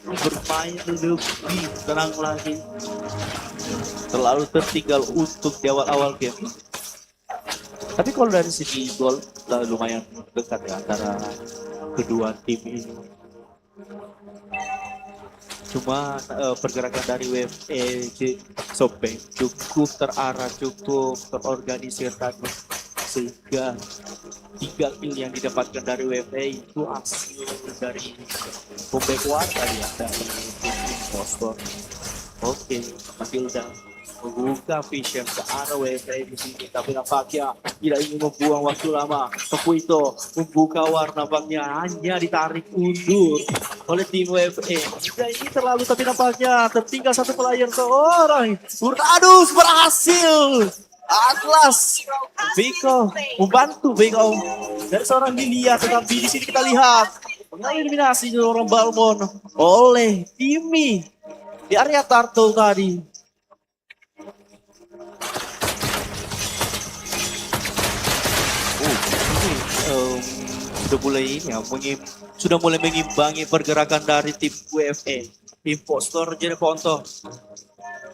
bermain lebih tenang lagi. Terlalu tertinggal untuk di awal-awal game. Tapi kalau dari segi gol lumayan dekat ya antara kedua tim ini. Cuma pergerakan dari WFE Sobeng cukup terarah, cukup terorganisir tadi, sehingga 3 kill yang didapatkan dari WFE itu hasil dari comeback warga ya dari tim impostor. Oke, Matilda membuka vision ke arah WFE di sini, tapi nampaknya tidak ingin membuang waktu lama. Tokuito membuka war, nampaknya hanya ditarik undur oleh tim WFE. Tidak ini terlalu, tapi nampaknya tertinggal satu player seorang. Hurtadus berhasil. Atlas Beko membantu Beko dari seorang Lilia, tetapi di sini kita lihat eliminasi seorang Balmon oleh Timmy di area turtle tadi. Sudah mulai mengimbangi pergerakan dari tim WFE. Impostor jadi Ponto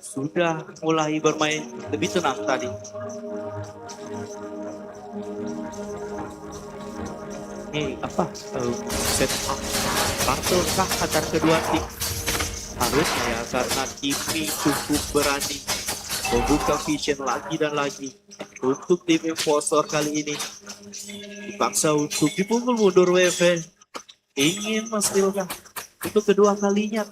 sudah mulai bermain lebih tenang tadi. Ini apa? Set up partai kah antara kedua tim? Harusnya ya, karena Kimi cukup berani membuka vision lagi dan lagi untuk tim impostor kali ini. Dipaksa untuk dipukul mundur WFE. Ingin menghasilkan untuk kedua kalinya.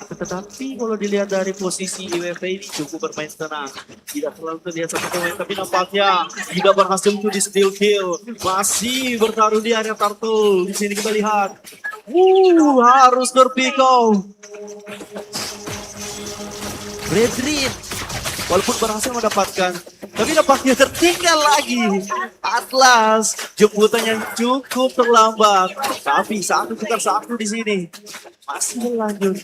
Tetapi kalau dilihat dari posisi WFE ini cukup bermain tenang, tidak terlalu terlihat satu pemain, tapi nampaknya tidak berhasil untuk di steal kill. Masih bertaruh di area turtle. Di sini kita lihat, harus terpikau. Redrid walaupun berhasil mendapatkan, tapi nampaknya tertinggal lagi. Atlas jemputan yang cukup terlambat, tapi satu di sini masih berlanjut.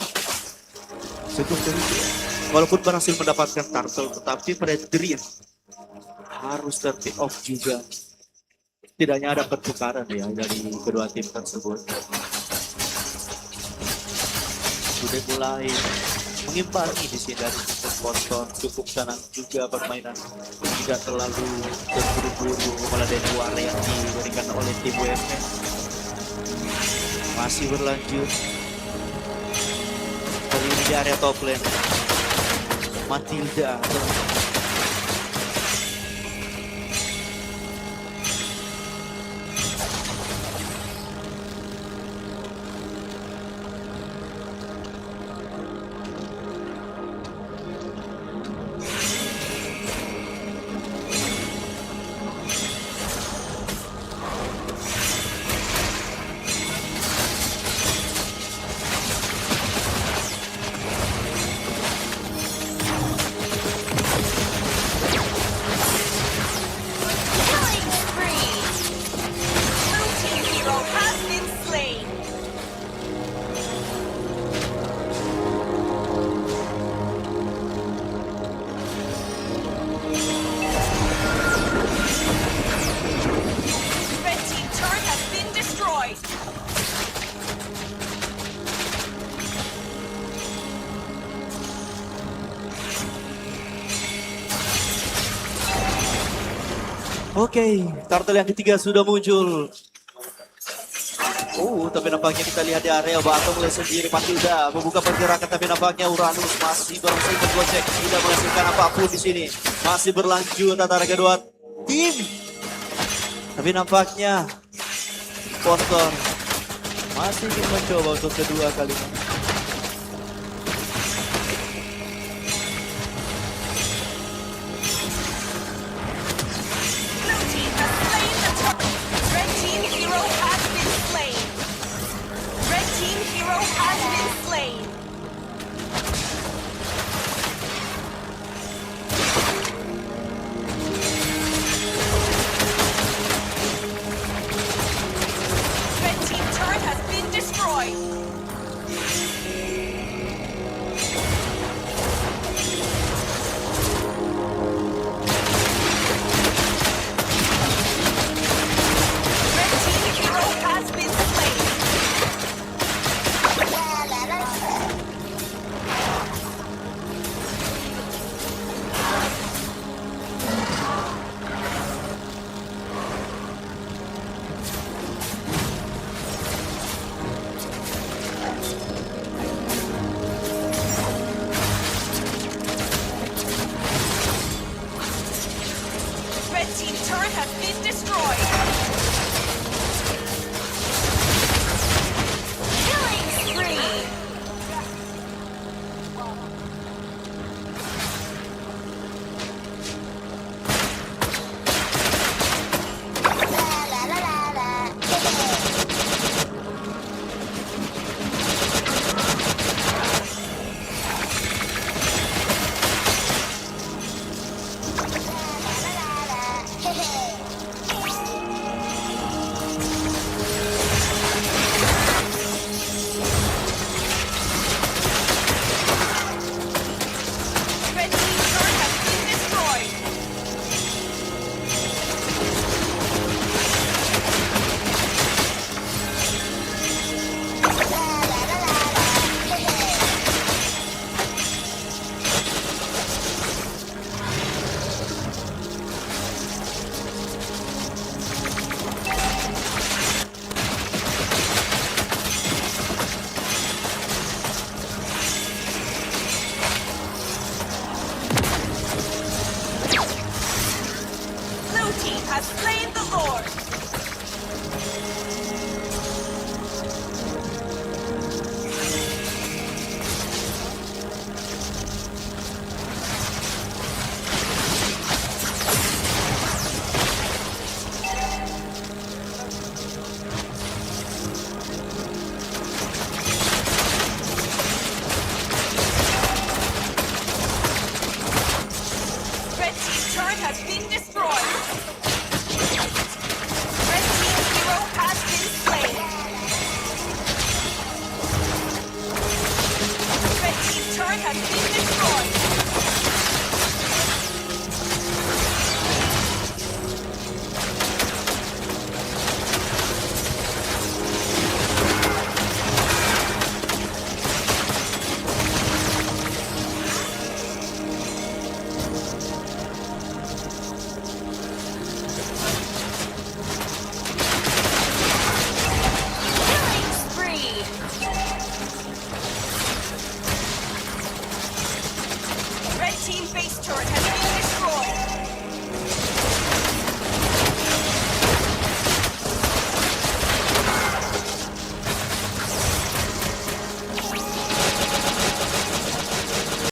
Walaupun berhasil mendapatkan turtle, tetapi Redrid harus terpick off juga. Tidaknya ada pertukaran ya dari kedua tim tersebut. Sudah mulai mengimbangi di sini dari tim sponsor, cukup tenang juga permainan, tidak terlalu terburu-buru meladeni warna yang diberikan oleh tim WFE. Masih berlanjut. Kali ini di area top lane, Matilda Oke, turtle yang ketiga sudah muncul. Tapi nampaknya kita lihat di area bottom lane sendiri, Matilda membuka pergerakan, tapi nampaknya Uranus masih berhasil bergocek, tidak menghasilkan apapun di sini. Masih berlanjut antara kedua tim. Tapi nampaknya Impostor masih ingin mencoba untuk kedua kalinya. Red team turret has been destroyed. Killing spree. Red team turret has been destroyed. Blue team has slain the Lord.